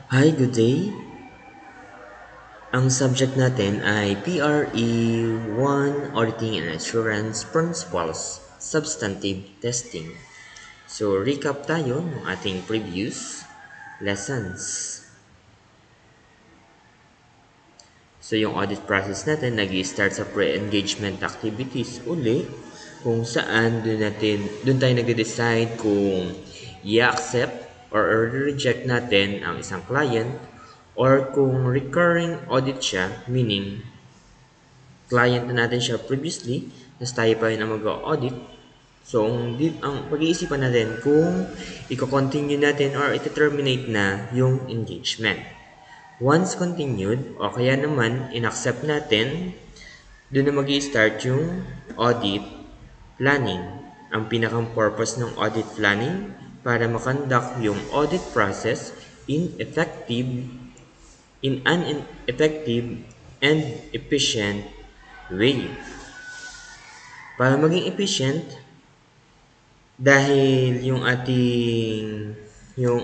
Hi, good day. Ang subject natin ay PRE 1 Auditing and Assurance Principles Substantive Testing. So, recap tayo ng ating previous lessons. So, yung audit process natin nag-start sa pre-engagement activities uli kung saan dun tayo nagde-decide kung i-accept or reject natin ang isang client or kung recurring audit siya, meaning client na natin siya previously, tapos tayo pa rin ang mag-audit. So, ang pag-iisipan natin kung i-continue natin or i-terminate na yung engagement. Once continued, o kaya naman in-accept natin, doon na mag start yung audit planning. Ang pinakang purpose ng audit planning para makonduct yung audit process in an effective and efficient way. Para maging efficient, dahil yung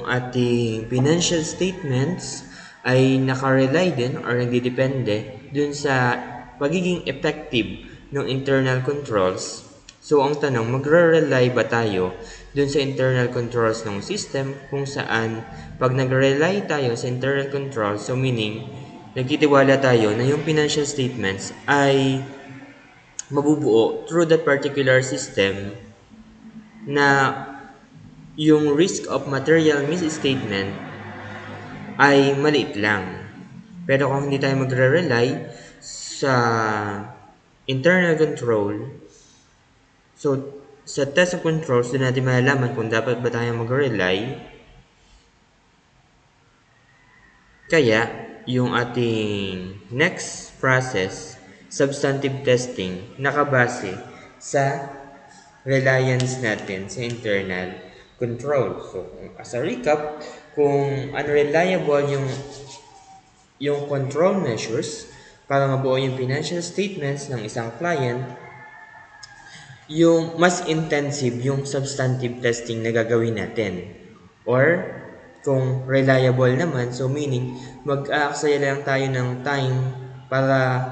ating financial statements ay nakarely din or nagdidepende dun sa pagiging effective ng internal controls. So ang tanong, magre-rely ba tayo dun sa internal controls ng system kung saan pag nag-rely tayo sa internal controls, so meaning nagtitiwala tayo na yung financial statements ay mabubuo through that particular system na yung risk of material misstatement ay maliit lang. Pero kung hindi tayo magre-rely sa internal control, so sa test of controls, doon natin malalaman kung dapat ba tayo mag-rely. Kaya, yung ating next process, substantive testing, nakabase sa reliance natin sa internal control. So, as a recap, kung unreliable yung control measures para mabuo yung financial statements ng isang client, yung mas intensive yung substantive testing na gagawin natin. Or, kung reliable naman, so meaning, mag-aaksaya lang tayo ng time para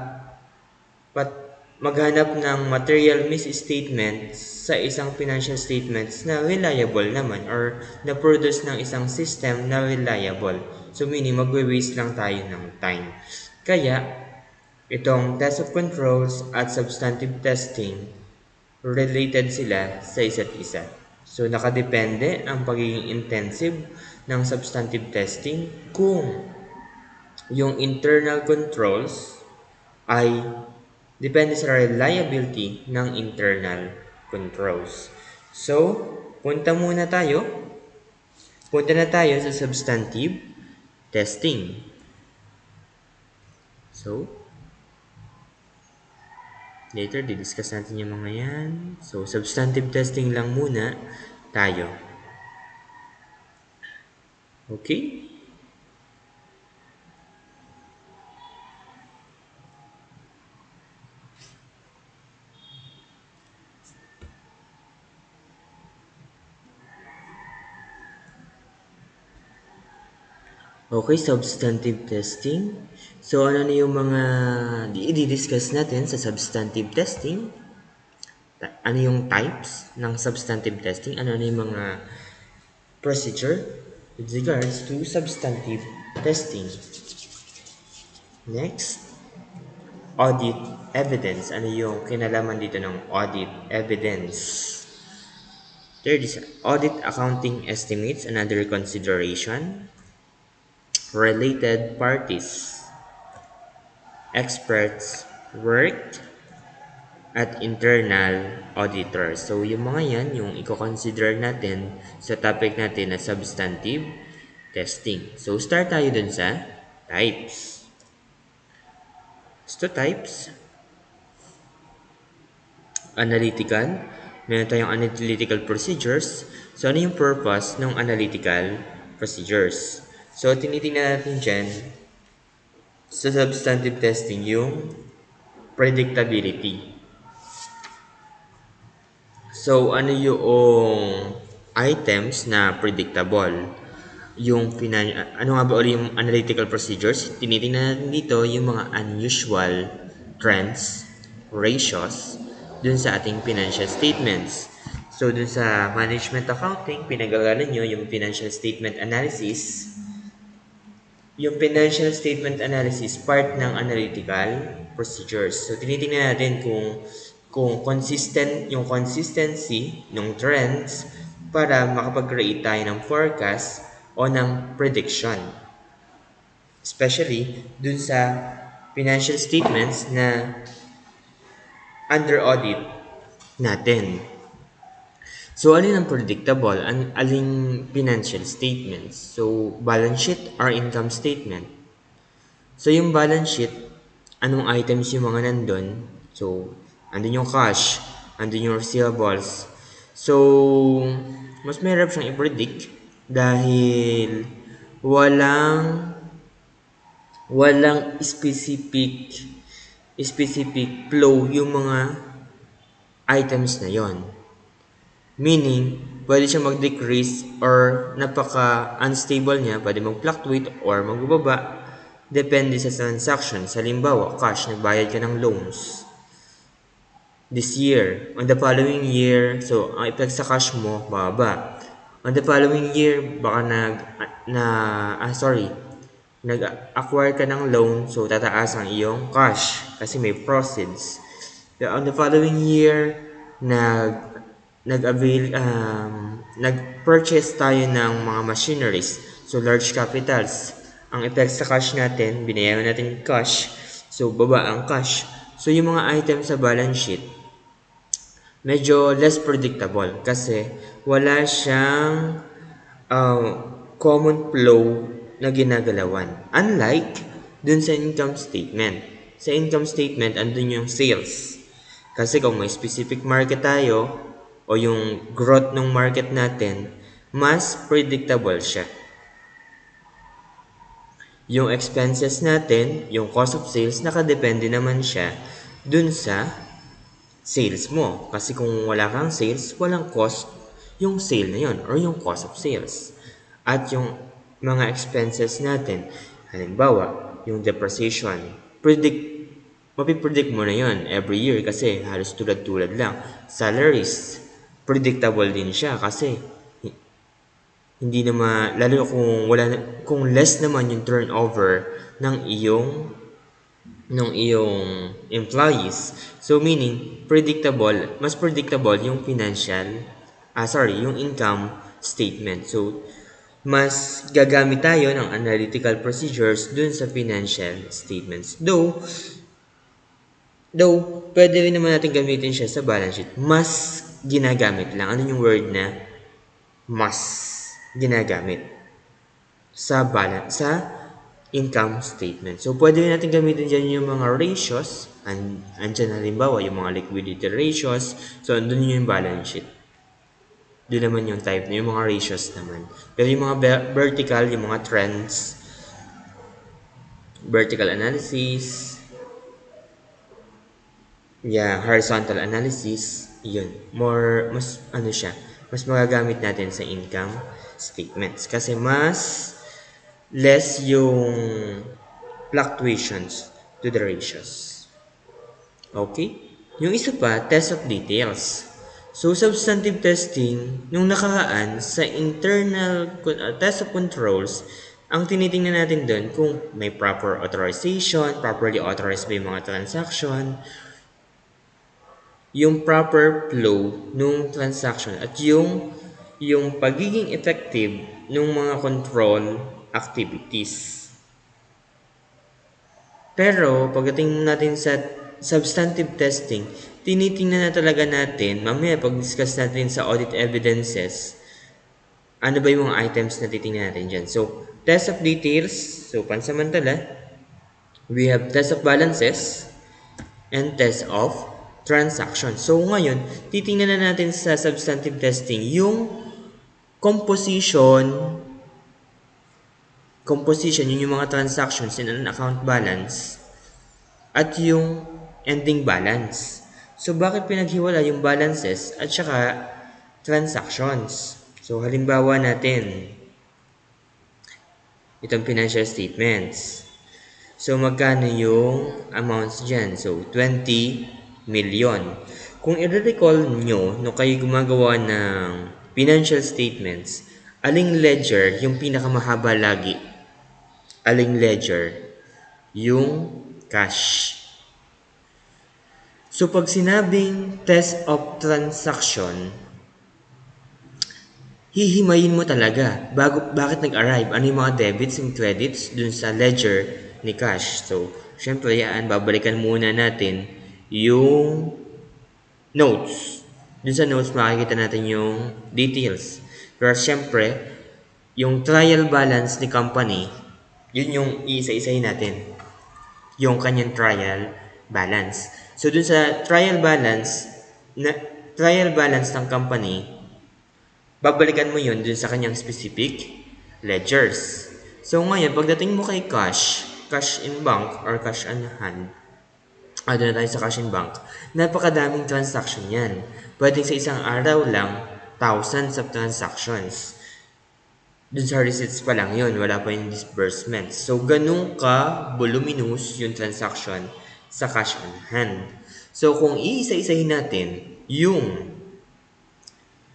maghanap ng material misstatement sa isang financial statements na reliable naman or na-produce ng isang system na reliable. So meaning magwe-waste lang tayo ng time. Kaya itong test of controls at substantive testing related sila sa isa't isa. So nakadepende ang pagiging intensive ng substantive testing kung yung internal controls ay depende sa reliability ng internal controls. So, punta na tayo sa substantive testing. So, later, didiscuss natin yung mga yan. So, substantive testing lang muna tayo. Okay? Okay, substantive testing. So, ano na yung mga i-discuss natin sa substantive testing? Ano yung types ng substantive testing? Ano na yung mga procedure with regards to substantive testing? Next, audit evidence. Ano yung kinalaman dito ng audit evidence? Third is audit accounting estimates, another consideration. Related parties. Experts work at internal auditors. So, yung mga yan, yung i-consider natin sa topic natin na substantive testing. So, start tayo dun sa types. So, types, analytical. Meron tayong analytical procedures. So, ano yung purpose ng analytical procedures? So, tinitingnan natin dyan sa substantive testing yung predictability. So, ano yung items na predictable? ano nga ba ulit yung analytical procedures? Tinitingnan natin dito yung mga unusual trends, ratios, dun sa ating financial statements. So, dun sa management accounting, pinag-aralan nyo yung financial statement analysis. Yung financial statement analysis, part ng analytical procedures. So, tinitingnan natin kung yung consistency ng trends para makapag-create tayo ng forecast o ng prediction. Especially dun sa financial statements na under audit natin. So, alin ang predictable? Aling financial statements? So, balance sheet or income statement? So, yung balance sheet, anong items yung mga nandun? So, andun yung cash, andun yung receivables. So, mas mahirap siyang i-predict dahil walang specific flow yung mga items na yon. Meaning, pwede siya mag-decrease or napaka-unstable niya, pwede mag-fluctuate or magbaba depende sa transaction. Halimbawa, cash, nagbayad ka ng loans this year. On the following year, so ang effect sa cash mo, bababa. On the following year, baka nag-acquire ka ng loan, so tataas ang iyong cash kasi may proceeds. On the following year, nag-purchase tayo ng mga machineries, so large capitals. Ang effect sa cash natin, binayaran natin cash, so baba ang cash. So yung mga items sa balance sheet, medyo less predictable kasi wala siyang common flow na ginagalawan. Unlike dun sa income statement. Sa income statement, andun yung sales. Kasi kung may specific market tayo o yung growth ng market natin, mas predictable siya. Yung expenses natin, yung cost of sales, nakadepende naman siya dun sa sales mo. Kasi kung wala kang sales, walang cost yung sale na yun or yung cost of sales. At yung mga expenses natin, halimbawa, yung depreciation, mapipredict mo na yun every year kasi halos tulad-tulad lang. Salaries, predictable din siya kasi hindi naman, lalo kung less naman yung turnover ng iyong employees. So meaning, mas predictable yung yung income statement. So, mas gagamit tayo ng analytical procedures dun sa financial statements. Though, pwede rin naman natin gamitin siya sa balance sheet. Mas ginagamit lang. Ano yung word na mas ginagamit sa income statement. So, pwede rin natin gamitin dyan yung mga ratios. Andyan halimbawa yung mga liquidity ratios. So, andun yung balance sheet. Doon naman yung type na yung mga ratios naman. Pero yung mga vertical, yung mga trends, vertical analysis, horizontal analysis, yun. Mas magagamit natin sa income statements. Kasi mas less yung fluctuations to the ratios. Okay? Yung isa pa, test of details. So, substantive testing, nung nakaraan, sa internal test of controls, ang tinitingnan natin doon kung may proper authorization, properly authorized ba yung mga transaction, yung proper flow nung transaction, at yung pagiging effective ng mga control activities. Pero, pagdating natin sa substantive testing, tinitingnan na talaga natin, mamaya pag-discuss natin sa audit evidences, ano ba yung mga items na titingnan natin dyan. So, test of details, so pansamantala, we have test of balances, and test of transactions. So, ngayon, titingnan na natin sa substantive testing yung composition, yun yung mga transactions in an account balance, at yung ending balance. So, bakit pinaghiwala yung balances at saka transactions? So, halimbawa natin, itong financial statements. So, magkano yung amounts dyan? So, 20 million. Kung i-recall nyo, no kayo gumagawa ng financial statements, aling ledger yung pinakamahaba lagi? Aling ledger? Yung cash. So, pag sinabing test of transaction, hihimayin mo talaga bakit nag-arrive, ano yung mga debits and credits dun sa ledger ni cash. So, syempre yan, babalikan muna natin yung notes. Dun sa notes, makikita natin yung details. Pero syempre, yung trial balance ni company, yun yung iisa-isahin natin. Yung kanyang trial balance. So, dun sa trial balance ng company, babalikan mo yun dun sa kanyang specific ledgers. So ngayon, pagdating mo kay cash in bank or cash on hand, doon na tayo sa cash in bank, napakadaming transaction yan. Pwedeng sa isang araw lang, thousands of transactions. Dun sa receipts pa lang yun, wala pa yung disbursements. So, ganun ka voluminous yung transaction sa cash on hand. So, kung iisa-isahin natin yung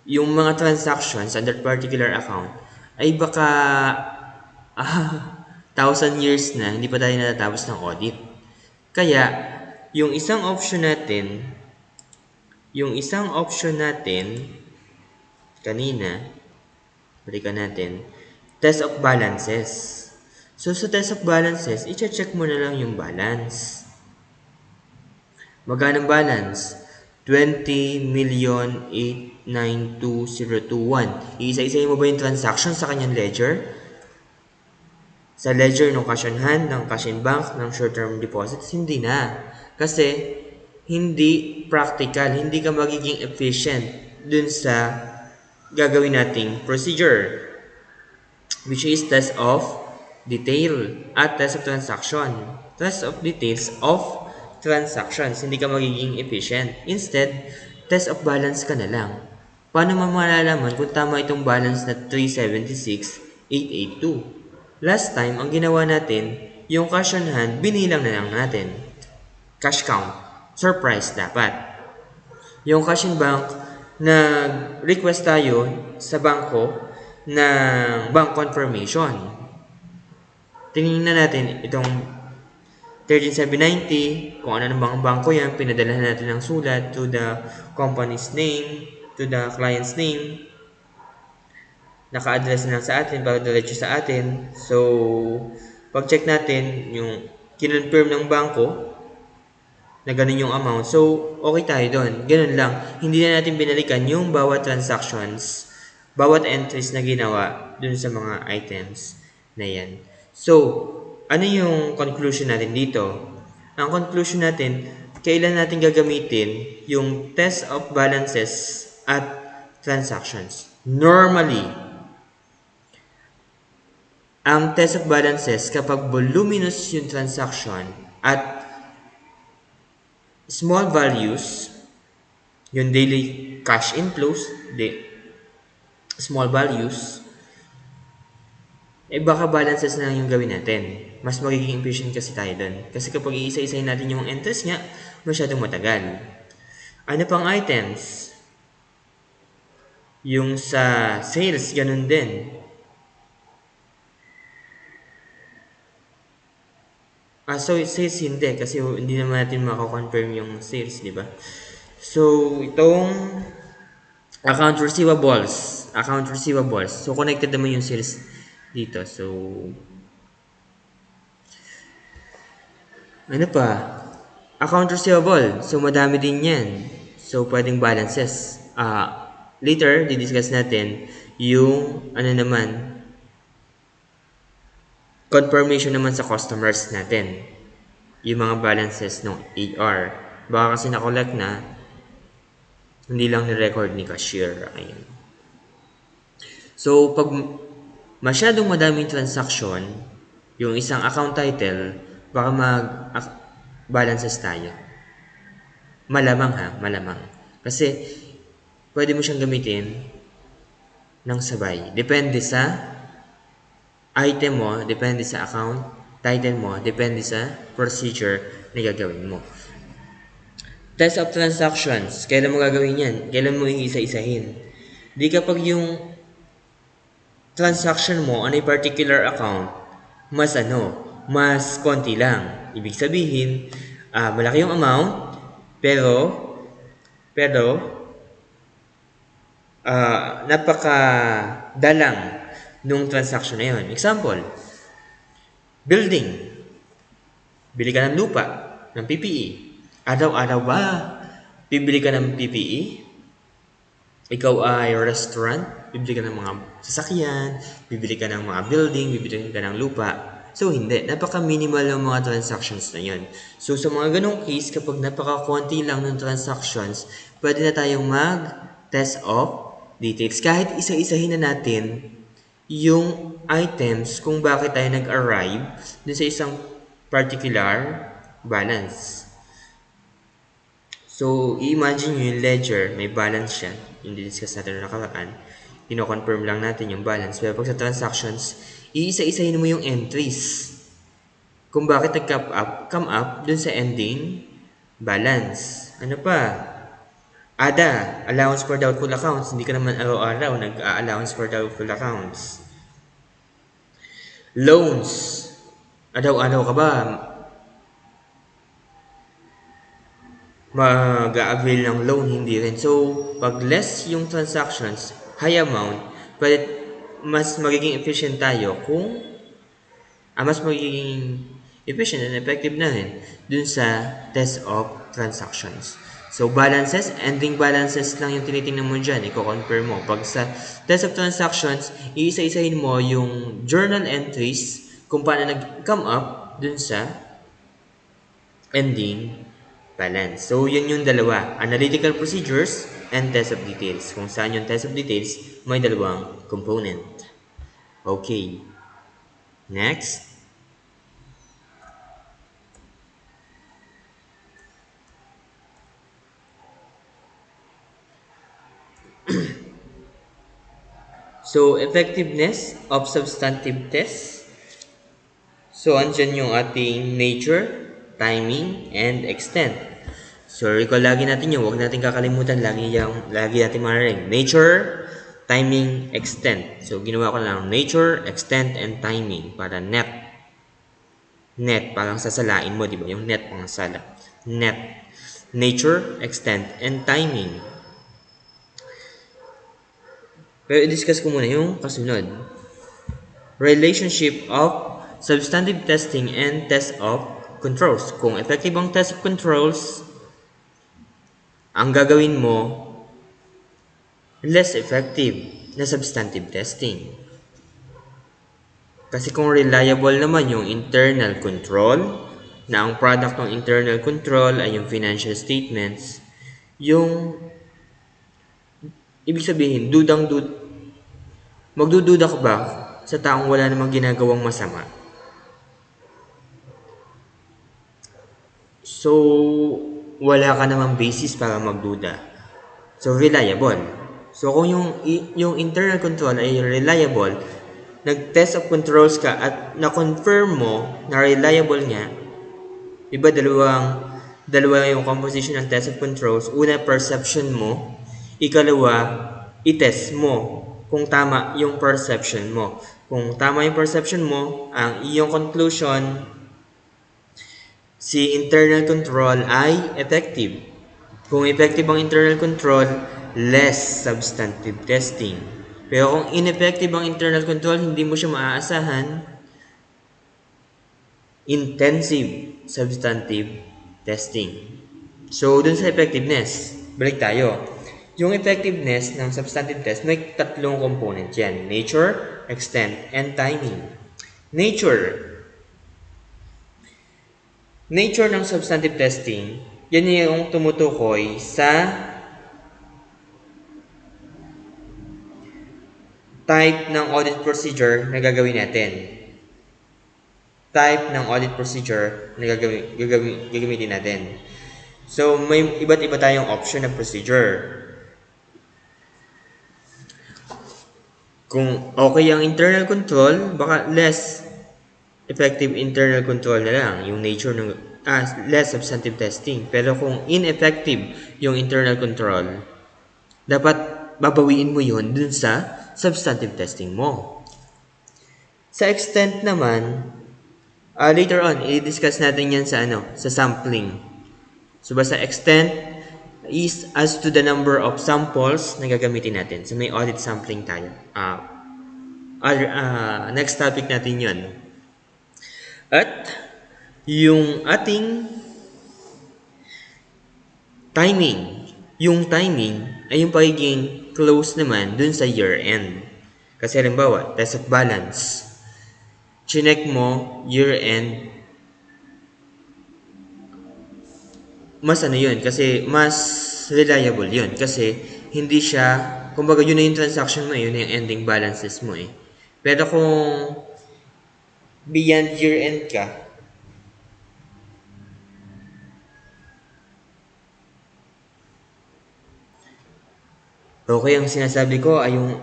mga transactions under particular account ay baka 1,000 years na hindi pa tayo natatapos ng audit. Kaya, yung isang option natin kanina, balikan natin, test of balances. So, sa test of balances, i-check mo na lang yung balance. Magkano balance? 20,892,021. Iisa-isahin mo ba yung transaction sa kanyang ledger? Sa ledger ng cash on hand, ng cash in bank, ng short-term deposits? Hindi na. Kasi, hindi practical, hindi ka magiging efficient dun sa gagawin nating procedure, which is test of detail at test of transaction. Test of details of transactions, hindi ka magiging efficient. Instead, test of balance ka na lang. Paano mo malalaman kung tama itong balance na 376,882? Last time, ang ginawa natin, yung cash on hand, binilang na lang natin. Cash count. Surprise dapat. Yung cash in bank, nag-request tayo sa bangko ng bank confirmation. Tingnan natin itong 13790, kung ano ng mga bangko yan, pinadala natin ng sulat to the company's name, to the client's name. Naka-address na lang sa atin, para diretso sa atin. So, pag-check natin yung kinonfirm ng bangko na ganun yung amount. So, okay tayo doon. Ganun lang. Hindi na natin binalikan yung bawat transactions, bawat entries na ginawa dun sa mga items na yan. So, ano yung conclusion natin dito? Ang conclusion natin, kailan natin gagamitin yung test of balances at transactions. Normally, ang test of balances kapag voluminous yung transaction at small values, yung daily cash inflows, small values, baka balances na lang yung gawin natin. Mas magiging efficient kasi tayo dun. Kasi kapag iisa-isahin natin yung entries nga, masyadong matagal. Ano pang items? Yung sa sales, ganun din. So sales hindi kasi hindi naman natin mako-confirm yung sales, di ba? So, itong account receivables. So, connected naman yung sales dito. So, ano pa? Account receivable. So, madami din yan. So, pwedeng balances. Later, didiscuss natin yung ano naman, confirmation naman sa customers natin. Yung mga balances ng AR. Baka kasi na-collect na, hindi lang ni-record ni cashier. Ayun. So, pag masyadong madaming transaction, yung isang account title, baka mag-balances tayo. Malamang. Kasi, pwede mo siyang gamitin ng sabay. Depende sa item mo, depende sa account. Title mo, depende sa procedure na gagawin mo. Test of transactions, kailan mo gagawin yan? Kailan mo iisa-isahin? Di kapag yung transaction mo on a particular account, mas konti lang. Ibig sabihin, malaki yung amount, pero napakadalang nung transaction na yun. Example, building. Bili ka ng lupa, ng PPE. Araw-araw ba bibili ka ng PPE? Ikaw ay restaurant, bibili ka ng mga sasakyan, bibili ka ng mga building, bibili ka ng lupa. So, hindi. Napaka-minimal ng mga transactions na yun. So, sa mga ganong case, kapag napaka-konti lang ng transactions, pwede na tayong mag-test of details. Kahit isa-isahin na natin yung items kung bakit tayo nag-arrive dun sa isang particular balance. So, i-imagine nyo yung ledger, may balance siya. Yung discuss natin na nakaraan. Ino-confirm lang natin yung balance. Pero pag sa transactions, iisa-isahin mo yung entries. Kung bakit come up dun sa ending balance. Ano pa? ADA, allowance for doubtful accounts. Hindi ka naman araw-araw nag-allowance for doubtful accounts. Loans. Araw-araw ka ba mag-avail ng loan? Hindi rin. So, pag less yung transactions, high amount, mas magiging efficient tayo kung mas magiging efficient and effective na rin dun sa test of transactions. So, balances, ending balances lang yung tinitingnan mo dyan, i-confirm mo. Pag sa test of transactions, iisa-isahin mo yung journal entries kung paano nag-come up dun sa ending balance. So, yun yung dalawa. Analytical procedures and test of details. Kung saan yung test of details, may dalawang component. Okay. Next. So, effectiveness of substantive tests. So, andyan yung ating nature, timing, and extent. So, recall lagi natin yun. Huwag natin kakalimutan. Lagi natin marinig. Nature, timing, extent. So, ginawa ko lang nature, extent, and timing para net. Net, parang sasalain mo, di ba? Yung net, pang sala. Net. Nature, extent, and timing. Pero i-discuss ko muna yung kasunod. Relationship of substantive testing and test of controls. Kung effective ang test of controls, ang gagawin mo, less effective na substantive testing. Kasi kung reliable naman yung internal control, na ang product ng internal control ay yung financial statements, yung ibig sabihin, magdududa ka ba sa taong wala namang ginagawang masama? So, wala ka namang basis para magduda. So, reliable. So, kung yung internal control ay reliable, nag-test of controls ka at na-confirm mo na reliable nga, diba dalawa yung composition ng test of controls. Una, perception mo. Ikalawa, i-test mo kung tama yung perception mo. Kung tama yung perception mo, ang iyong conclusion, si internal control ay effective. Kung effective ang internal control, less substantive testing. Pero kung ineffective ang internal control, hindi mo siya maaasahan, intensive substantive testing. So, dun sa effectiveness, balik tayo. Yung effectiveness ng substantive test, may tatlong component yan. Nature, extent, and timing. Nature ng substantive testing, yan yung tumutukoy sa type ng audit procedure na gagawin natin. Type ng audit procedure na gagamitin natin. So, may iba't iba tayong option ng procedure. Kung okay ang internal control, baka less effective internal control na lang yung nature ng less substantive testing. Pero kung ineffective yung internal control, dapat babawiin mo yun dun sa substantive testing mo. Sa extent naman, later on, i-discuss natin yan sa sampling. So, basta extent is as to the number of samples na gagamitin natin. So, may audit sampling tayo. Next topic natin yun. At yung ating timing. Yung timing ay yung pagiging close naman dun sa year-end. Kasi halimbawa, test of balance. Chinek mo, year-end, mas yun, kasi mas reliable yun. Kasi hindi siya, kumbaga yun na yung transaction mo, yun na yung ending balances mo eh. Pero kung beyond year-end ka, okay, ang sinasabi ko ay yung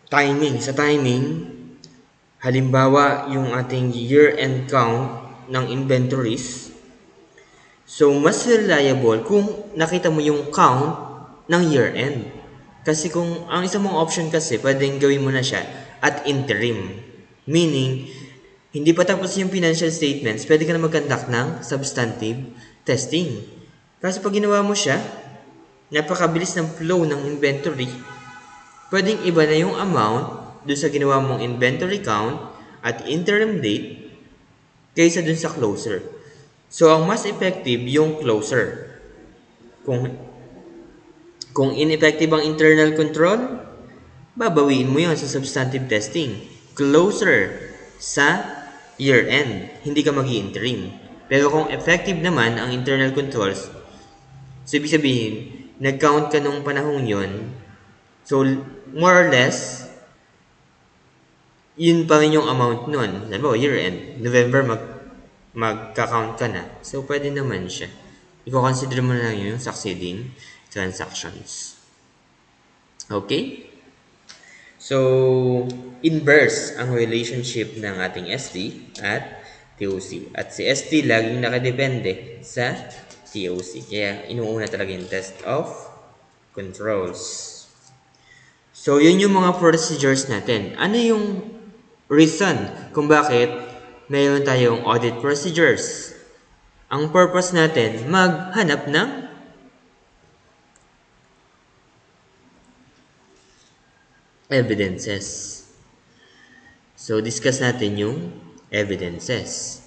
timing. Sa timing, halimbawa yung ating year-end count ng inventories, so mas reliable kung nakita mo yung count ng year-end. Kasi kung ang isang mong option kasi, pwedeng gawin mo na siya at interim. Meaning, hindi pa tapos yung financial statements, pwede ka na mag-conduct ng substantive testing. Kasi pag ginawa mo siya, napakabilis ng flow ng inventory, pwedeng iba na yung amount doon sa ginawa mong inventory count at interim date kaysa doon sa closer. So, ang mas effective yung closer. Kung ineffective ang internal control, babawiin mo yun sa substantive testing. Closer sa year-end. Hindi ka mag-i-interim. Pero kung effective naman ang internal controls, so ibig sabihin, nag-count ka nung panahong yun, so more or less, yun pa rin yung amount nun. Halimbawa, year-end. November, magka-count ka na. So, pwede naman siya. I-consider mo na lang yung succeeding transactions. Okay? So, inverse ang relationship ng ating ST at TOC. At si ST laging nakadepende sa TOC. Kaya, inuuna talaga yung test of controls. So, yun yung mga procedures natin. Ano yung reason kung bakit mayroon tayong audit procedures? Ang purpose natin, maghanap ng evidences. So, discuss natin yung evidences.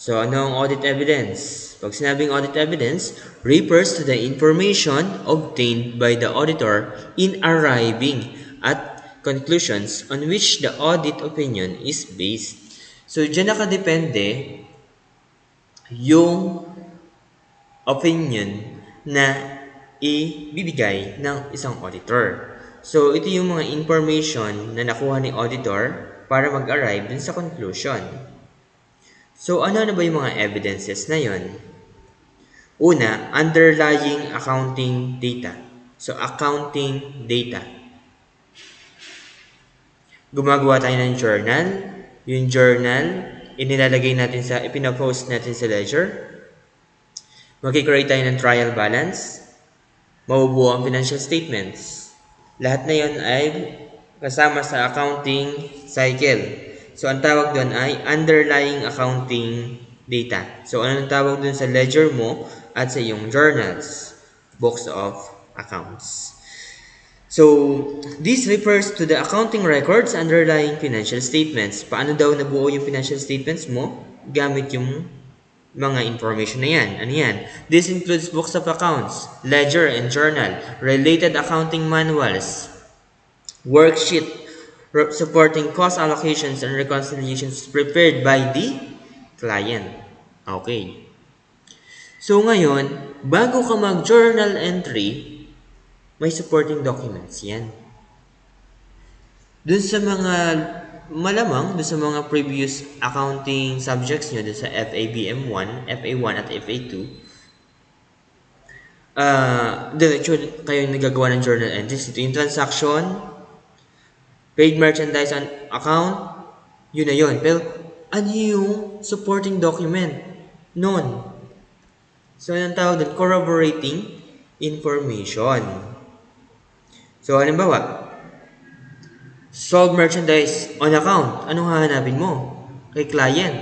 So, ano ang audit evidence? Pag sinabing audit evidence, refers to the information obtained by the auditor in arriving at conclusions on which the audit opinion is based. So, dyan nakadepende yung opinion na ibibigay ng isang auditor. So, ito yung mga information na nakuha ni auditor para mag-arrive dun sa conclusion. So, ano ba yung mga evidences na yon? Una, underlying accounting data. So, accounting data. Gumagawa tayo ng journal. Yung journal, inilalagay natin ipinapost natin sa ledger. Mag-create tayo ng trial balance. Mabubuo ang financial statements. Lahat na yon ay kasama sa accounting cycle. So, ang tawag doon ay underlying accounting data. So, anong tawag doon sa ledger mo at sa iyong journals? Books of accounts. So, this refers to the accounting records underlying financial statements. Paano daw nabuo yung financial statements mo? Gamit yung mga information na yan. Ano yan? This includes books of accounts, ledger and journal, related accounting manuals, worksheet supporting cost allocations and reconciliations prepared by the client. Okay. So ngayon, bago ka mag-journal entry, may supporting documents yan. Dun sa mga malamang, dun sa mga previous accounting subjects nyo, dun sa FABM1, FA1 at FA2, diretso kayo nagagawa ng journal entries. Ito yung transaction, Paid merchandise on account, yun na yun. Pero ano yung supporting document nun? So, anong tawag doon? Corroborating information. So, halimbawa, sold merchandise on account. Anong hahanapin mo? Kay client.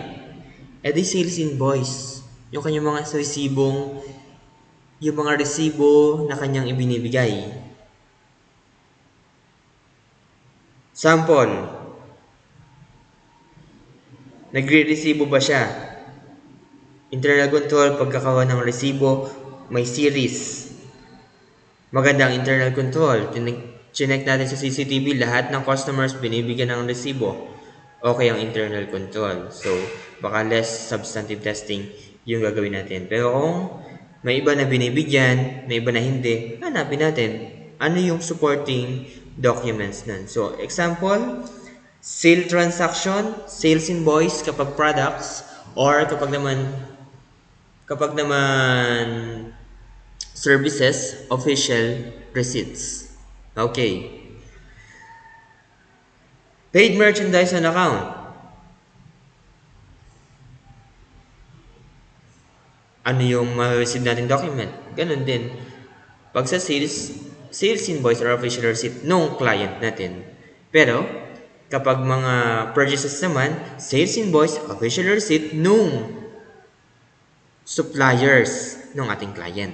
Di sales invoice. Yung kanyang mga resibong, yung mga resibo na kanyang ibinibigay. Sample. Nagre-resibo ba siya? Internal control, pagkakawa ng resibo, may series. Magandang internal control. Chinek natin sa CCTV, lahat ng customers binibigyan ng resibo. Okay ang internal control. So, baka less substantive testing yung gagawin natin. Pero kung may iba na binibigyan, may iba na hindi, hanapin natin ano yung supporting documents nun. So, example, sale transaction, sales invoice kapag products, or kapag naman services, official receipts. Okay. Paid merchandise on account. Ano yung ma-receive natin document? Ganun din. Pag sa sales invoice or official receipt nung client natin. Pero, kapag mga purchases naman, sales invoice, official receipt nung suppliers ng ating client.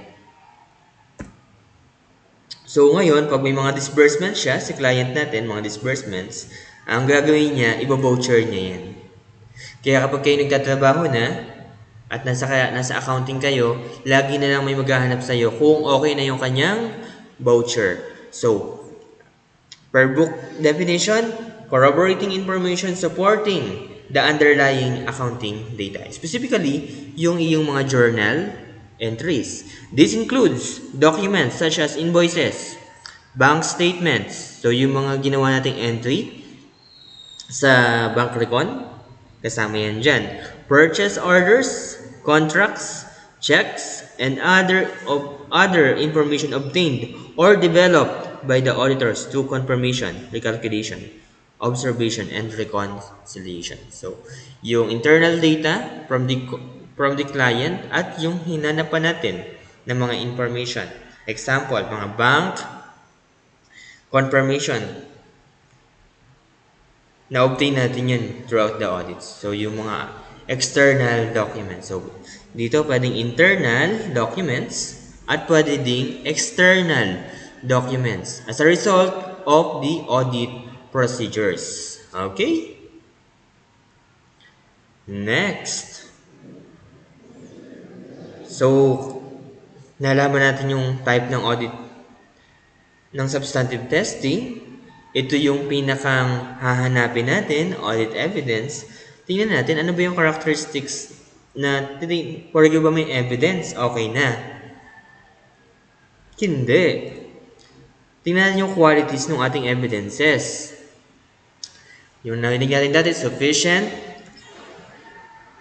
So, ngayon, pag may mga disbursements siya, si client natin, mga disbursements, ang gagawin niya, iba-voucher niya yan. Kaya kapag kayo nagtatrabaho na, at nasa accounting kayo, lagi na lang may maghahanap sa iyo kung okay na yung kanyang voucher. So, per book definition, corroborating information supporting the underlying accounting data. Specifically, yung iyong mga journal entries. This includes documents such as invoices, bank statements. So, yung mga ginawa nating entry sa bank recon, kasama yan dyan. Purchase orders, contracts, checks, and other information obtained or developed by the auditors through confirmation, recalculation, observation, and reconciliation. So, yung internal data from the client at yung hinanapan natin ng mga information. Example, mga bank confirmation. Na-obtain natin yun throughout the audits. So, yung mga external documents. So, dito pwedeng internal documents at pwede ding external documents as a result of the audit procedures. Okay? Next. So, nalaman natin yung type ng audit ng substantive testing. Ito yung pinakang hahanapin natin, audit evidence. Tingnan natin, ano ba yung characteristics na, for example, ba may evidence? Okay na. Hindi. Tingnan natin yung qualities ng ating evidences. Yung narinig natin dati, sufficient,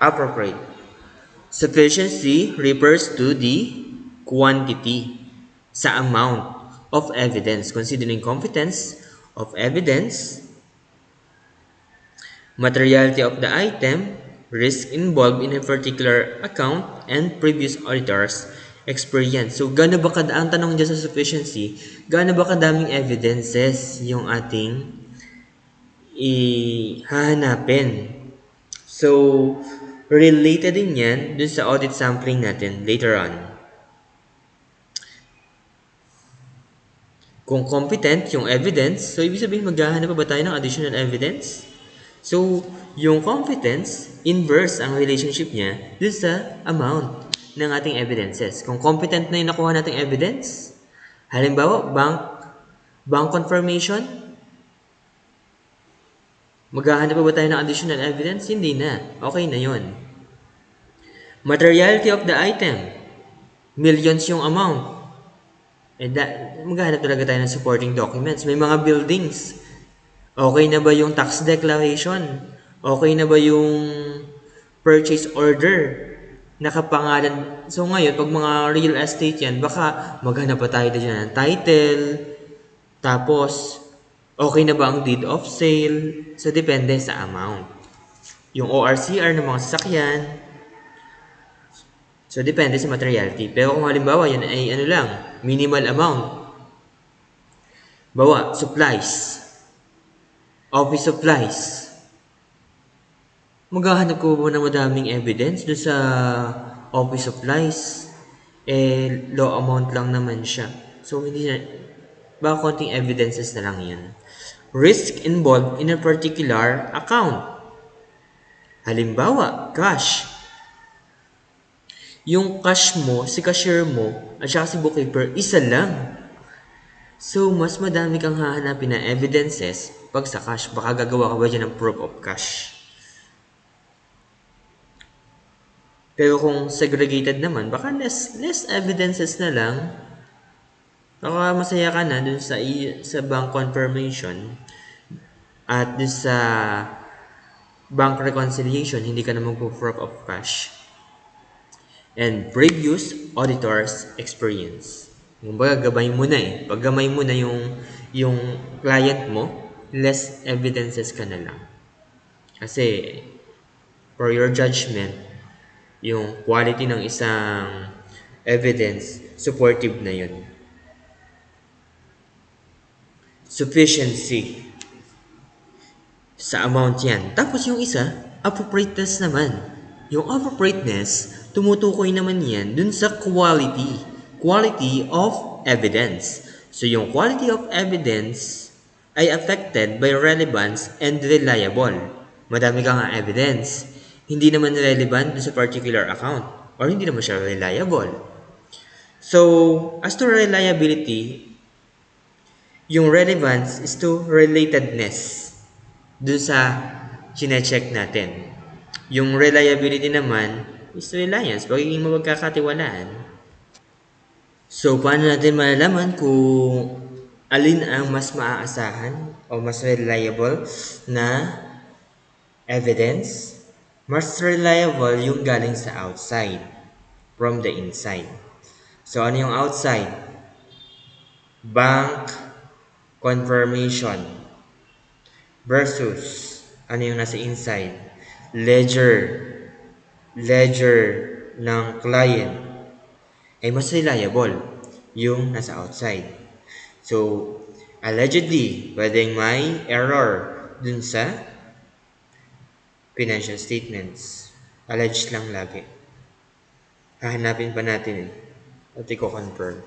appropriate. Sufficiency refers to the quantity sa amount of evidence. Considering competence of evidence, materiality of the item, risk involved in a particular account, and previous auditor's experience. So, gaano ba ang tanong dyan sa sufficiency, gaano ba kadaming evidences yung ating hahanapin? So, related din yan dun sa audit sampling natin later on. Kung competent yung evidence, so ibig sabihin maghahanap pa ba tayo ng additional evidence? So, yung competence, inverse ang relationship niya dun sa amount ng ating evidences. Kung competent na yung nakuha nating evidence, halimbawa, bank confirmation, maghahanap pa ba tayo ng additional evidence? Hindi na. Okay na yon. Materiality of the item, millions yung amount. Maghahanap talaga tayo ng supporting documents. May mga buildings. Okay na ba yung tax declaration? Okay na ba yung purchase order? Nakapangalan. So ngayon, pag mga real estate yan, baka maghanap pa tayo dyan ng title. Tapos, Okay na ba ang deed of sale? So, depende sa amount. Yung ORCR ng mga sasakyan, so depende sa materiality. Pero kung halimbawa yan ay ano lang, minimal amount, bawa, supplies, office supplies, maghahanap ko ba ng madaming evidence doon sa office supplies? Low amount lang naman siya. So, hindi na, baka konting evidences na lang yan. Risk involved in a particular account. Halimbawa, cash. Yung cash mo, si cashier mo, at saka si bookkeeper, isa lang. So, mas madami kang hahanapin na evidences pag sa cash. Baka gagawa ka ba dyan ng proof of cash? Pero kung segregated naman, baka less evidences na lang. Baka masaya ka na dun sa bank confirmation at dun sa bank reconciliation, hindi ka na magpo-proof of cash. And previous auditor's experience. Kumbaga, gamay mo na eh. Pag gamay mo na yung client mo, less evidences ka na lang. Kasi, for your judgment, yung quality ng isang evidence, supportive na yun. Sufficiency sa amount yan. Tapos yung isa, appropriateness naman. Yung appropriateness, tumutukoy naman yan dun sa quality. Quality of evidence. So yung quality of evidence ay affected by relevance and reliable. Madami ka nga evidence. Hindi naman relevant dun sa particular account or hindi naman siya reliable. So, as to reliability, yung relevance is to relatedness dun sa chinecheck natin. Yung reliability naman is reliance, pagiging mapagkakatiwalaan. So, paano natin malalaman kung alin ang mas maaasahan o mas reliable na evidence? Mas reliable yung galing sa outside from the inside. So, ano yung outside? Bank confirmation versus ano yung nasa inside? Ledger ng client ay mas reliable yung nasa outside. So, allegedly, pwedeng may error dun sa financial statements. Alleged lang lagi. Hahanapin pa natin at i-confirm.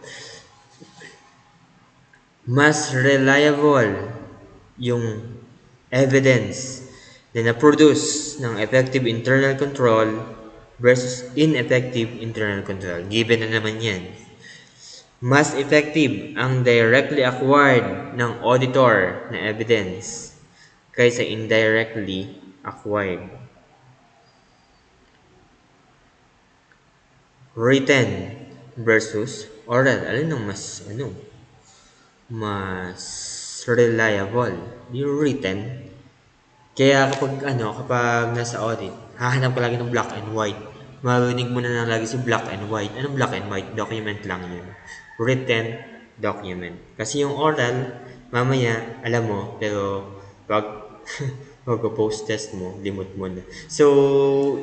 Mas reliable yung evidence na na-produce ng effective internal control versus ineffective internal control. Given na naman yan. Mas effective ang directly acquired ng auditor na evidence kaysa indirectly acquired. Written versus oral. Alin ang mas reliable? Yung written. Kaya kapag nasa audit, hahanap ka lagi ng black and white. Marinig mo na lang lagi si black and white. Anong black and white? Document lang yun. Written document. Kasi yung oral, mamaya, alam mo, pero pag pag-post test mo, limot mo na. So,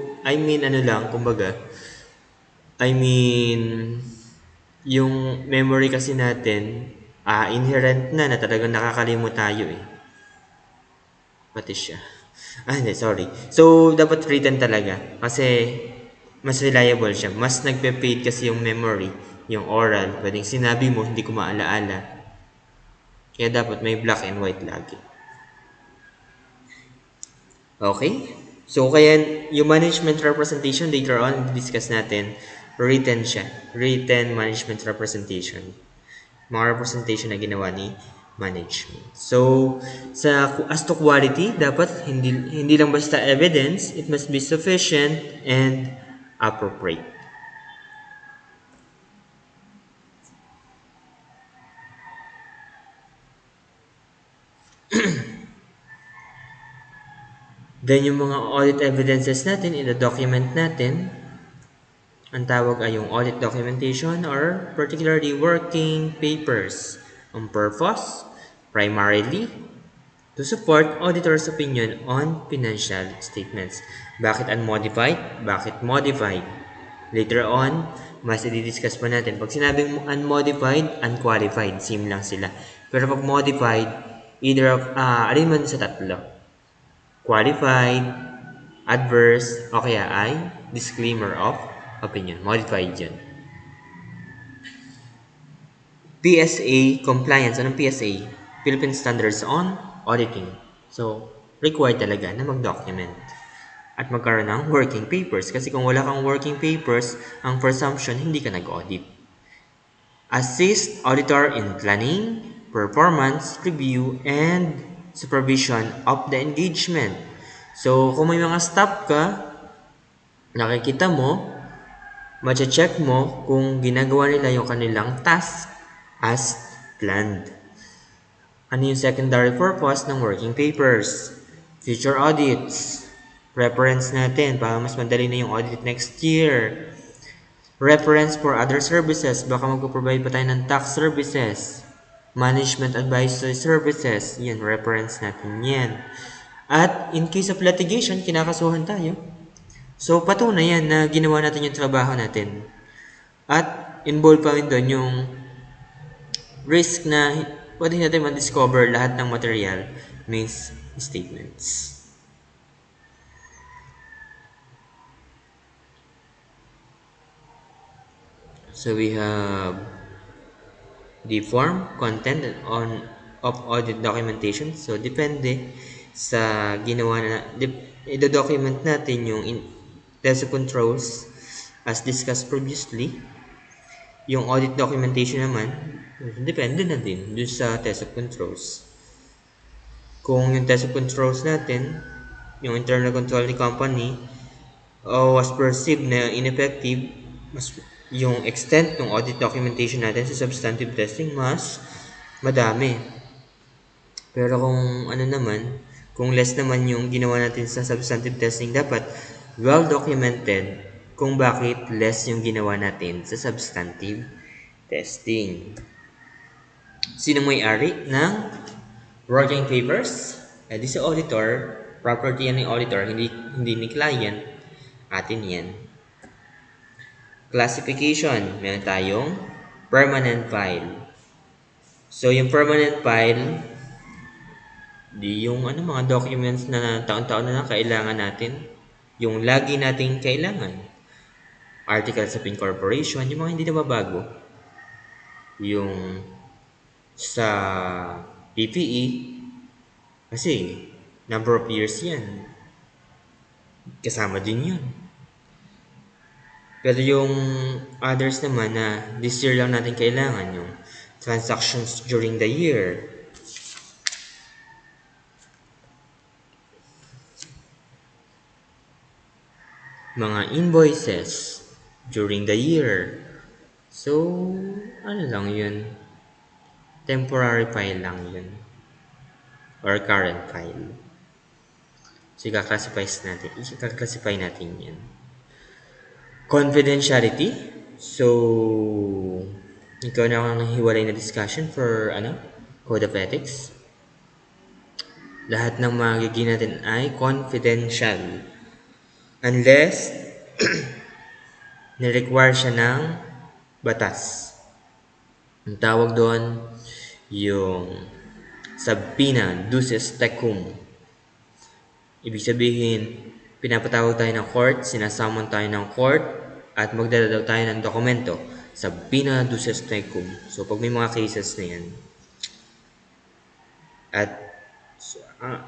yung memory kasi natin, inherent na talagang nakakalimot tayo eh. Pati siya. Hindi, sorry. So, dapat written talaga. Kasi, mas reliable siya. Mas nagpe-fade kasi yung memory, yung oral. Pwedeng sinabi mo, hindi ko maalaala. Kaya dapat may black and white lagi. Okay? So, kaya yung management representation, later on, discuss natin, written siya. Written management representation. Mga representation na ginawa ni management. So, as to quality, dapat hindi lang basta evidence, it must be sufficient and appropriate. Then, yung mga audit evidences natin, in the document natin, ang tawag ay yung audit documentation or particularly working papers on purpose, primarily, to support auditor's opinion on financial statements. Bakit unmodified? Bakit modified? Later on, mas i-discuss pa natin. Pag sinabing unmodified, unqualified, same lang sila. Pero pag modified, either of, alin man sa tatlo. Qualified, adverse, o kaya ay disclaimer of opinion. Modified yun. PSA compliance. Anong PSA? Philippine Standards on Auditing. So, required talaga na mag-document at magkaroon ng working papers. Kasi kung wala kang working papers, ang presumption, hindi ka nag-audit. Assist auditor in planning, performance, review, and supervision of the engagement. So, kung may mga staff ka, nakikita mo, mache-check mo kung ginagawa nila yung kanilang task as planned. Ano yung secondary purpose ng working papers? Future audits. Reference natin para mas madali na yung audit next year. Reference for other services. Baka magpo-provide pa tayo ng tax services. Management advisory services. Yan, reference natin yan. At in case of litigation, kinakasuhan tayo. So, patunay yan na ginawa natin yung trabaho natin. At involved pa rin doon yung risk na pwede natin ma-discover lahat ng material misstatements. So we have the form, content, of audit documentation. So depende sa ginawa na, i-document natin yung test controls as discussed previously. Yung audit documentation naman, depende na din dun sa test of controls. Kung yung test of controls natin, yung internal control ni company, was perceived na ineffective, mas yung extent ng audit documentation natin sa substantive testing mas madami. Pero kung ano naman, kung less naman yung ginawa natin sa substantive testing, dapat well documented kung bakit less yung ginawa natin sa substantive testing. Sino may-ari ng working papers? Di si auditor, property yan ng auditor, hindi ni client, atin yan. Classification, meron tayong permanent file. So, yung permanent file, di yung mga documents na taon-taon na kailangan natin, yung lagi nating kailangan. Articles of incorporation, yung mga hindi na mabago. Yung sa PPE, kasi number of years yan. Kasama din yun. Pero yung others naman na this year lang natin kailangan, yung transactions during the year. Mga invoices during the year. So, ano lang yun? Temporary file lang yun. Or current file. So, i-classify natin yan. Confidentiality. So, ikaw na ang hiwalay na discussion for Code of Ethics. Lahat ng magiging natin ay confidential. Unless ni-require siya ng batas. Ang tawag doon, yung subpoena duces tecum. Ibig sabihin, pinapatawag tayo ng court, sinasummon tayo ng court, at magdadalaw tayo ng dokumento. Subpoena duces tecum. So, pag may mga cases na yan. At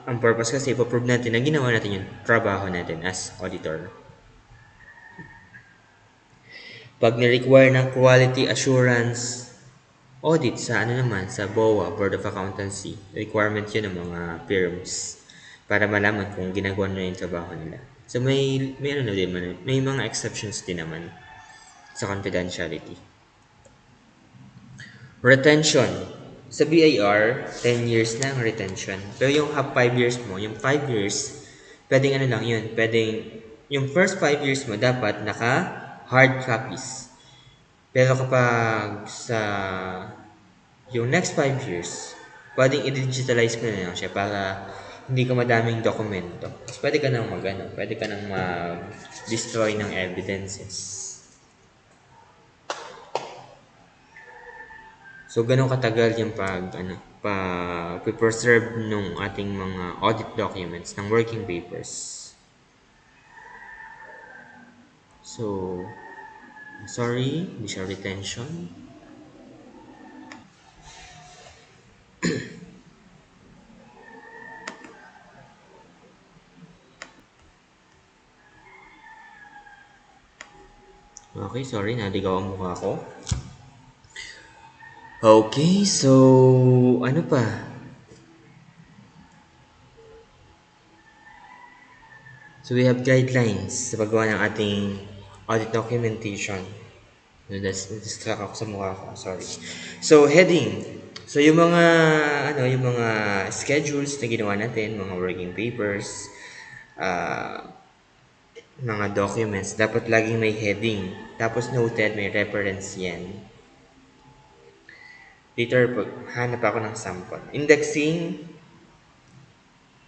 ang purpose kasi, ipaprove natin na ginawa natin yung trabaho natin as auditor. Pag ni-require ng quality assurance audit sa sa BOA, Board of Accountancy, requirement yun ng mga firms para malaman kung ginagawa na yung trabaho nila. So may mga exceptions din naman sa confidentiality. Retention. Sa BIR, 10 years na ang retention. Pero yung 5 years mo, yung 5 years, pwedeng lang yun. Pwedeng, yung first 5 years mo, dapat naka-hard copies. Pero kapag sa yung next 5 years, pwedeng i-digitalize mo na lang siya para hindi ka madaming dokumento. Tapos pwede ka nang pwede ka nang mag-destroy ng evidences. So, ganun katagal yung preserve nung ating mga audit documents ng working papers. So, sorry, hindi siya retention. Okay, sorry, naligaw ang mukha ko. Okay, so, ano pa? So, we have guidelines sa paggawa ng ating audit documentation. No, distract ako sa mukha ko, sorry. So, heading. So, yung mga schedules na ginawa natin, mga working papers, uh, mga documents, dapat laging may heading. Tapos noted, may reference yan. Later, hanap ako ng sample. Indexing,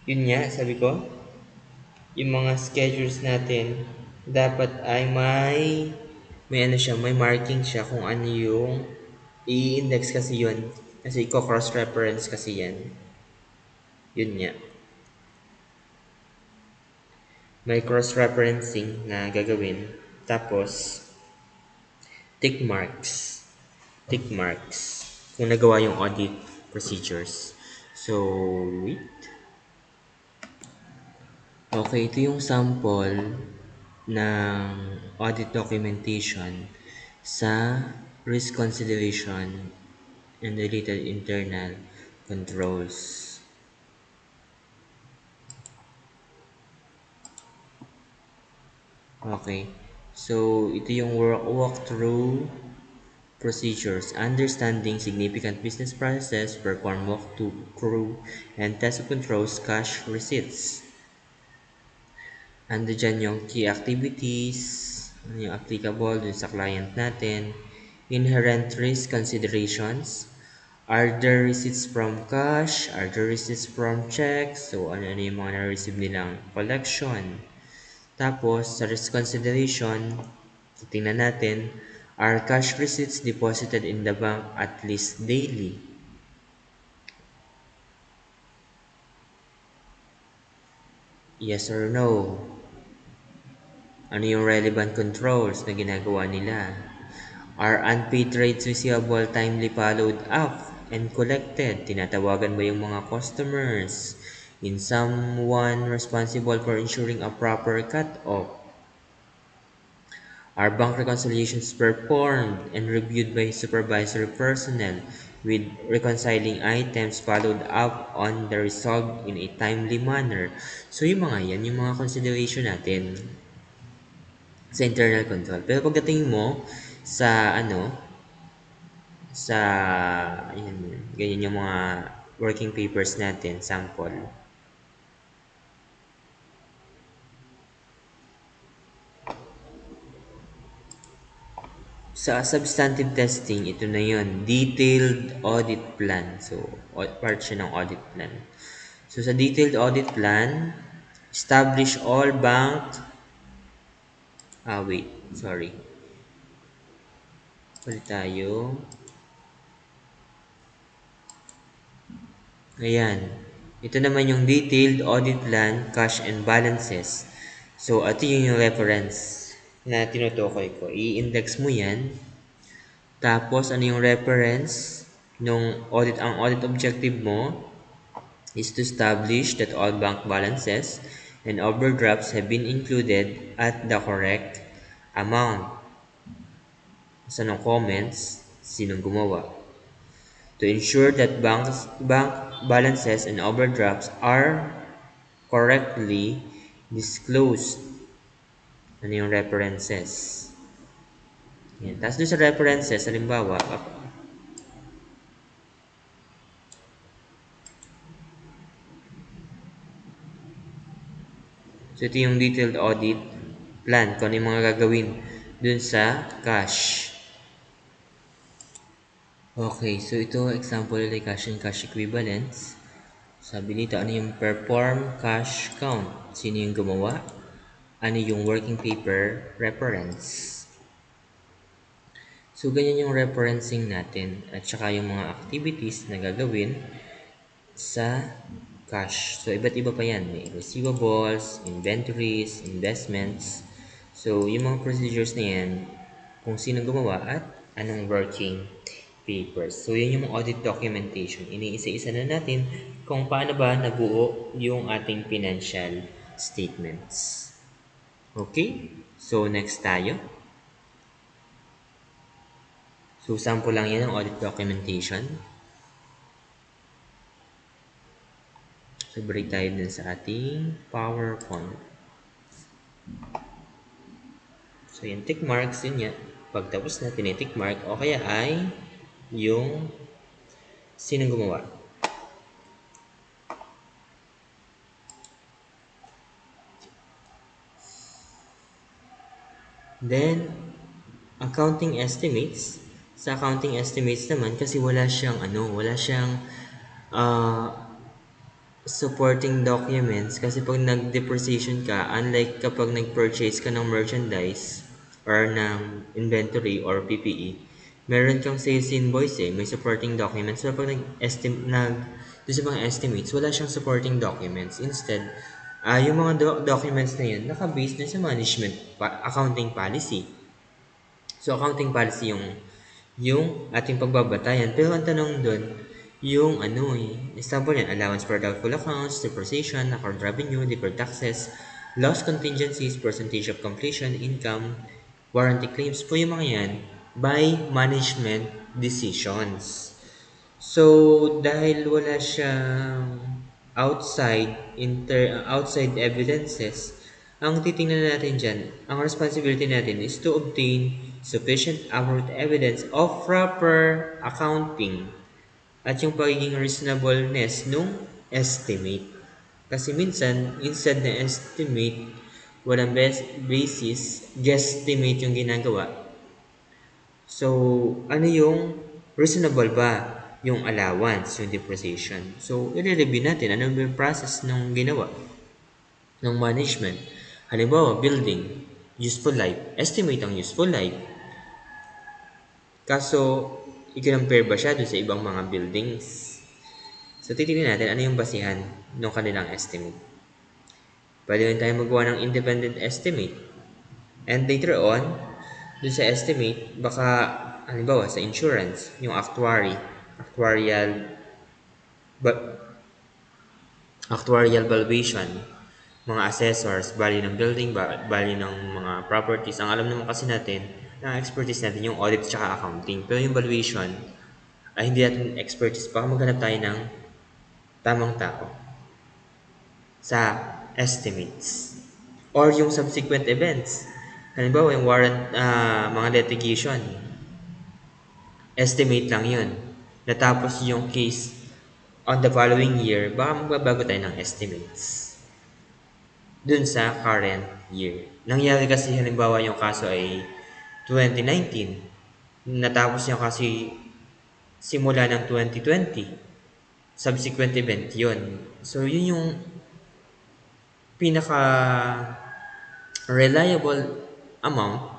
yun nga, sabi ko, yung mga schedules natin, dapat ay may ano siya, may marking siya kung ano yung i-index kasi yun. Kasi i-cross-reference kasi yan. Yun nga. May cross-referencing na gagawin. Tapos, tick marks. Tick marks. Kung nagawa yung audit procedures. So, wait. Okay, ito yung sample ng audit documentation sa risk consideration and related internal controls. Okay, so ito yung walkthrough procedures, understanding significant business processes, perform walkthrough and test of controls, cash receipts. Ando dyan yung key activities, ano yung applicable dun sa client natin, inherent risk considerations, are there receipts from cash, are there receipts from checks, so ano yung mga na-receive nilang collection. Tapos, sa risk consideration, tingnan natin, are cash receipts deposited in the bank at least daily? Yes or no? Ano yung relevant controls na ginagawa nila? Are unpaid trades receivable timely followed up and collected? Tinatawagan ba yung mga customers? In someone responsible for ensuring a proper cut-off? Are bank reconciliations performed and reviewed by supervisory personnel with reconciling items followed up on the result in a timely manner? So yung mga yan, yung mga consideration natin sa internal control. Pero pagdating mo sa sa ayan, ganyan yung mga working papers natin, sample. Sa substantive testing, ito na yun, detailed audit plan. So, part siya ng audit plan. So, sa detailed audit plan, establish all bank, wait, sorry. Ulit tayo. Ayan. Ito naman yung detailed audit plan, cash and balances. So, ito yung reference na tinutukoy ko. I-index mo yan. Tapos, ano yung reference nung audit? Ang audit objective mo is to establish that all bank balances and overdrafts have been included at the correct amount. Sa no comments, sinong gumawa? To ensure that bank balances and overdrafts are correctly disclosed. Ano yung references? Yan. Tapos doon sa references, halimbawa, so ito yung detailed audit plan kung ano yung mga gagawin dun sa cash. Okay, so ito example ulit cash and cash equivalents. Sabi dito, ano yung perform cash count? Sino yung gumawa? Ano yung working paper reference? So, ganyan yung referencing natin at saka yung mga activities na gagawin sa cash. So, iba't iba pa yan. May receivables, inventories, investments. So, yung mga procedures na yan, kung sino gumawa at anong working papers. So, yun yung audit documentation. Iniisa-isa na natin kung paano ba nabuo yung ating financial statements. Okay? So, next tayo. So, sample lang yan ng audit documentation. So, break tayo dun sa ating PowerPoint. So, yung tick marks, yun yan. Pag tapos na, tinitick mark, o kaya ay yung sinong gumawa. Then, accounting estimates. Sa accounting estimates naman, kasi wala siyang uh, supporting documents kasi pag nag-depreciation ka, unlike kapag nag-purchase ka ng merchandise or ng inventory or PPE, meron kang sales invoice may supporting documents. So pag doon sa mga estimates, wala siyang supporting documents. Instead, yung mga documents na yun, naka-base na sa management accounting policy. So, accounting policy yung ating pagbabatayan. Pero ang tanong doon, yung example yan, allowance for doubtful accounts, depreciation, account revenue, deferred taxes, loss contingencies, percentage of completion, income, warranty claims po yung mga yan by management decisions. So, dahil wala siyang outside evidences, ang titingnan natin dyan, ang responsibility natin is to obtain sufficient amount evidence of proper accounting at yung pagiging reasonableness nung estimate. Kasi minsan, instead na estimate, walang basis, guesstimate yung ginagawa. So, ano yung reasonable ba yung allowance, yung depreciation? So, i-review natin ano yung process ng ginawa ng management. Halimbawa, building, useful life. Estimate ang useful life. Kaso, i-compare ba siya dun sa ibang mga buildings? So, titignan natin ano yung basihan ng kanilang estimate. Pwede rin tayo magawa ng independent estimate. And later on, dun sa estimate, baka, halimbawa, sa insurance, yung ba- actuarial valuation, mga assessors, bali ng building, bali ng mga properties. Ang alam naman kasi natin, ang expertise natin yung audit tsaka accounting. Pero yung valuation, ay hindi natin expertise. Baka maghanap tayo ng tamang tao sa estimates. Or yung subsequent events. Halimbawa, yung mga litigation, estimate lang yun. Natapos yung case on the following year, baka magbabago tayo ng estimates dun sa current year. Nangyari kasi halimbawa yung kaso ay 2019. Natapos niya kasi simula ng 2020. Subsequent event yun. So, yun yung pinaka reliable amount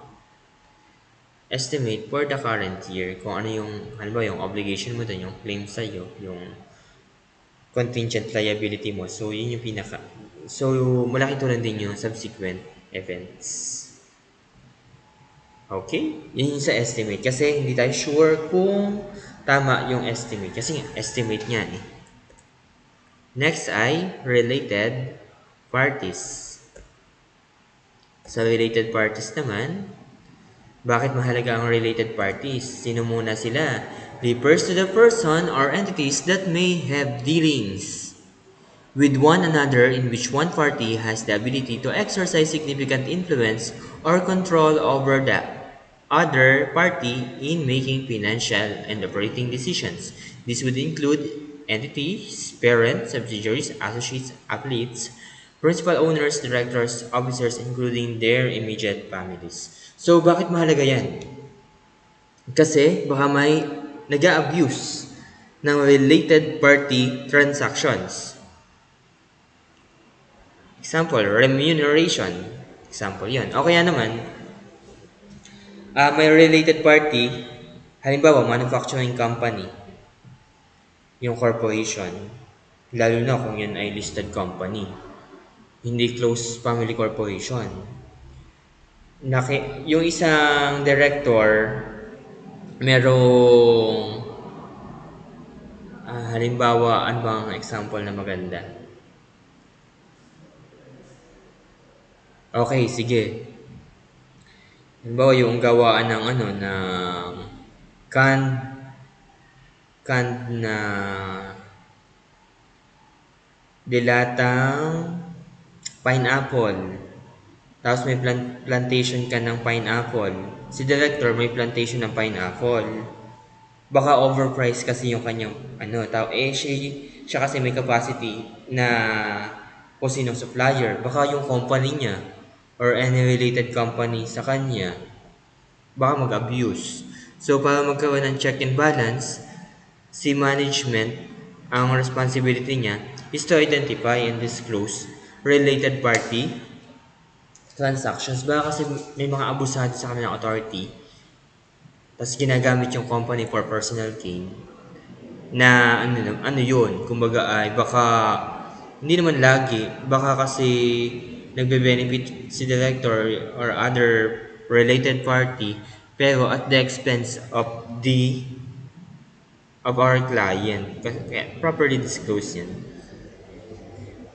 estimate for the current year. Kung ano yung, halimbawa yung obligation mo dun, yung claim sa'yo, yung contingent liability mo. So, yun yung pinaka. So, malaki tulad din yung subsequent events. Okay? Yun yung sa estimate. Kasi hindi tayo sure kung tama yung estimate. Kasi estimate niya eh. Next ay related parties. Sa related parties naman, bakit mahalaga ang related parties? Sino muna sila? Refers to the person or entities that may have dealings with one another in which one party has the ability to exercise significant influence or control over the other party in making financial and operating decisions. This would include entities, parents, subsidiaries, associates, affiliates, principal owners, directors, officers, including their immediate families. So, bakit mahalaga yan? Kasi baka may nag-a-abuse ng related party transactions. Example, remuneration. Example yun. O kaya naman, may related party, halimbawa, manufacturing company, yung corporation, lalo na kung yan ay listed company, hindi close family corporation. Yung isang director, merong, halimbawa, ano bang example na maganda? Okay, sige. Halimbawa, yung gawaan ng canned, canned na dilatang pineapple. Tapos may plantation ka ng pineapple. Si director may plantation ng pineapple. Baka overpriced kasi yung kanyang siya kasi may capacity na kung sinong supplier. Baka yung company niya or any related company sa kanya, baka mag-abuse. So, para magkaroon ng check and balance, si management, ang responsibility niya is to identify and disclose related party transactions. Baka kasi may mga abusado sa kanilang authority, tapos ginagamit yung company for personal gain, na yun, kumbaga ay baka, hindi naman lagi, baka kasi nagbe-benefit si director or other related party, pero at the expense of our client. Kaya properly disclose yan.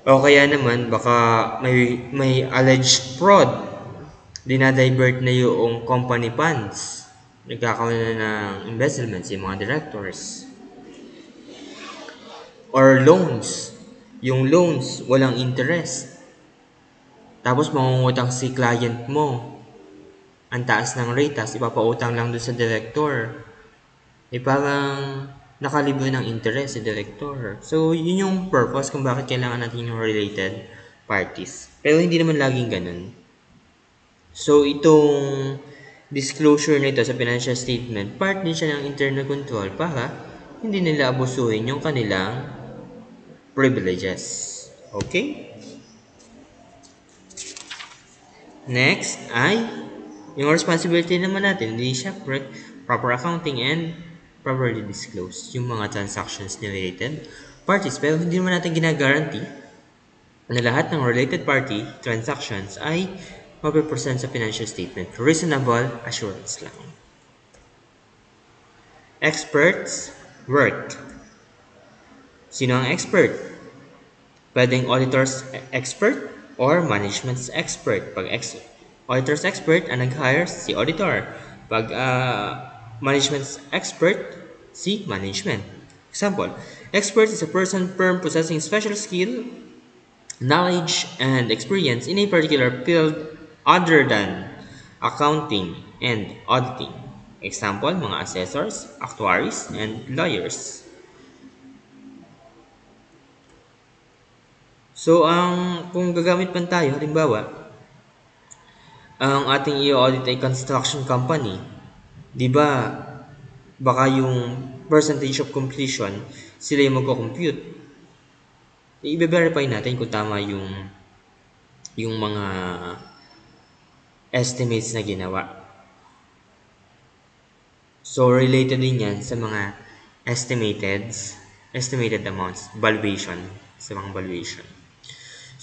O kaya naman, baka may alleged fraud. Dinadivert na yung company funds. Nagkakaroon na ng embezzlement sa mga directors. Or loans. Yung loans, walang interest. Tapos mangungutang si client mo. Ang taas ng rate, tapos ipapautang lang doon sa director. Parang nakalibre ng interest si director. So, yun yung purpose kung bakit kailangan natin yung related parties. Pero hindi naman laging ganun. So, itong disclosure nito sa financial statement, part din siya ng internal control para hindi nila abusuhin yung kanilang privileges. Okay? Next ay yung responsibility naman natin, hindi separate, proper accounting and properly disclose yung mga transactions ni related parties. Pero hindi naman natin ginaguarantee na lahat ng related party transactions ay mapipresent sa financial statement. Reasonable assurance lang. Experts work. Sino ang expert? Pwedeng auditor's expert or management's expert. Pag auditor's expert, ang nag-hire si auditor. Pag management's expert, si management. Example, expert is a person firm possessing special skill, knowledge, and experience in a particular field other than accounting and auditing. Example, mga assessors, actuaries, and lawyers. So, kung gagamit man tayo, halimbawa, ang ating i-audit ay construction company, di ba, baka yung percentage of completion, sila yung magko-compute. I-verify natin kung tama yung mga estimates na ginawa. So, related din yan sa mga estimated amounts, valuation, sa mga valuation.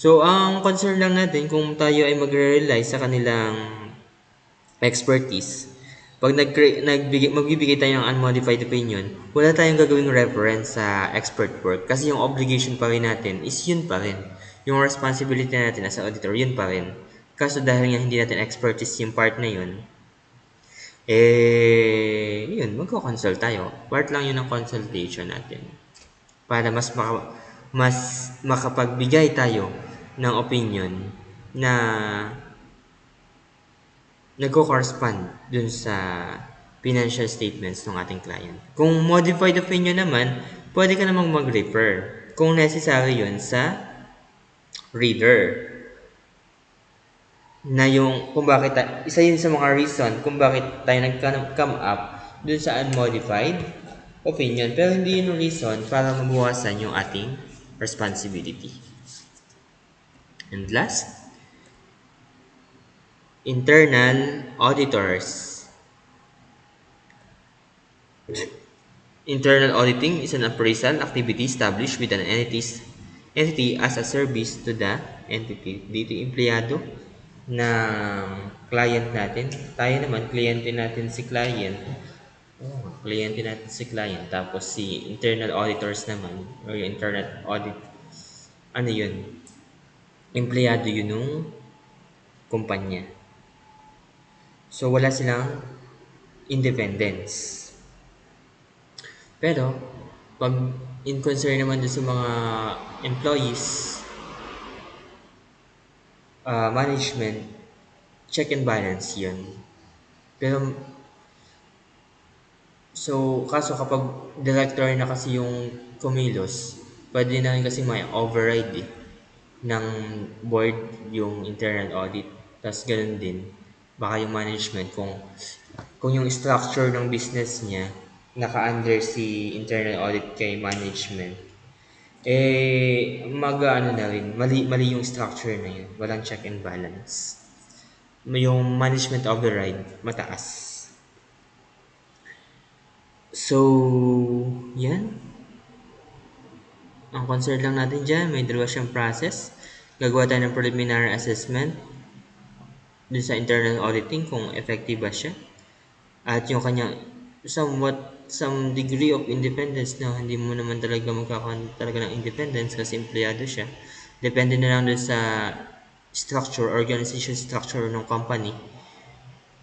So, ang concern lang natin kung tayo ay magre-rely sa kanilang expertise, pag magbibigay tayo ng unmodified opinion, wala tayong gagawing reference sa expert work kasi yung obligation pa rin natin is yun pa rin. Yung responsibility natin as auditor, yun pa rin. Kaso dahil nga hindi natin expertise yung part na yun, yun, magko-consult tayo. Part lang yun ng consultation natin. Para mas makapagbigay tayo ng opinion na nagko-correspond dun sa financial statements ng ating client. Kung modified opinion naman, pwede ka namang mag-refer kung necessary yun sa reader. Na yung kung bakit, isa yun sa mga reason kung bakit tayo nag-come up dun sa unmodified opinion, pero hindi yun yung reason para mabawasan yung ating responsibility. And last, internal auditors. Internal auditing is an appraisal activity established with an entity as a service to the entity. Dito yung empleyado ng client natin. Tayo naman, kliyente natin si client. Oh, kliyente natin si client. Tapos si internal auditors naman, or yung internal audit, ano yun? Empleyado yun nung kumpanya. So wala silang independence. Pero, pag in concern naman dun sa mga employees, management, check and balance yun. Pero, so, kaso kapag director na kasi yung kumilos, pwede na rin kasi may override ng board yung internal audit. Tapos ganun din, baka yung management kung yung structure ng business niya naka-under si internal audit kay management, mag-ano na rin, mali yung structure na yun. Walang check and balance. Yung management override, mataas. So, yan. Ang concern lang natin dyan, may dalawa siyang process. Gagawa tayo ng preliminary assessment dun sa internal auditing kung effective ba siya. At yung kanyang some degree of independence na hindi mo naman talaga magkakaroon talaga ng independence kasi empleyado siya. Depende na lang dun sa organization structure ng company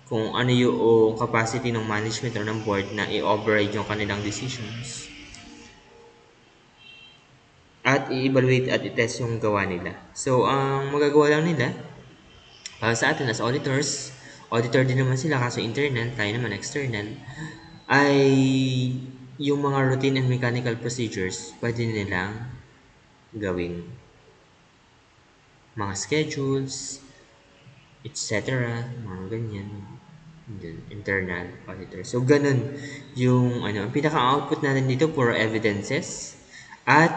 kung ano yung capacity ng management or ng board na i-override yung kanilang decisions at i-evaluate at i-test yung gawa nila. So, ang magagawa lang nila sa atin as auditors, auditor din naman sila kaso internal, tayo naman external, ay yung mga routine and mechanical procedures pwede nilang gawin. Mga schedules, etc. Mga ganyan. Internal auditor. So, ganun yung ano. Ang pinaka-output natin dito, puro evidences at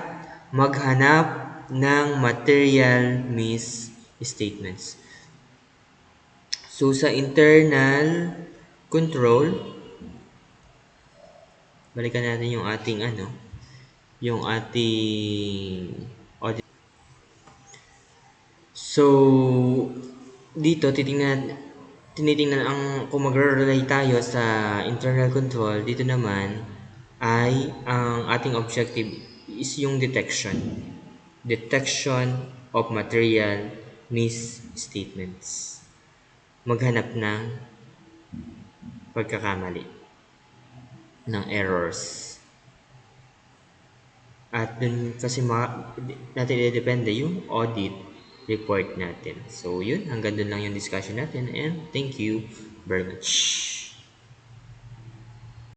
maghanap ng material misstatements. So, sa internal control, balikan natin yung ating yung ating audit. So, dito tinitingnan ang kung magre-rely tayo sa internal control, dito naman ay ang ating objective is yung detection of material misstatements, maghanap ng pagkakamali, ng errors. At dun kasi natin i-depende yung audit report natin. So yun, hanggang dun lang yung discussion natin and thank you very much.